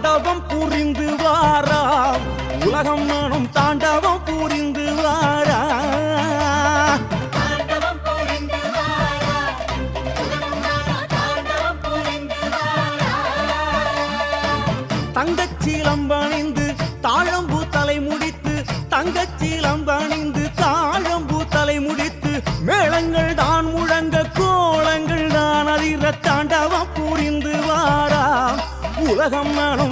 தாண்டவம் புரிந்து வாராம் உலகம் நானும் தாண்டவம் புரிந்து வாரா தங்கச்சீலம்பணிந்து தாழம்பூ தலை முடித்து தங்கச்சீலம்பணிந்து தாழம்பூ தலை முடித்து மேளங்கள் தான் முழங்க கோலங்கள் தான் அதிர தாண்டவம் புரிந்து வாரா உலகம் நானும்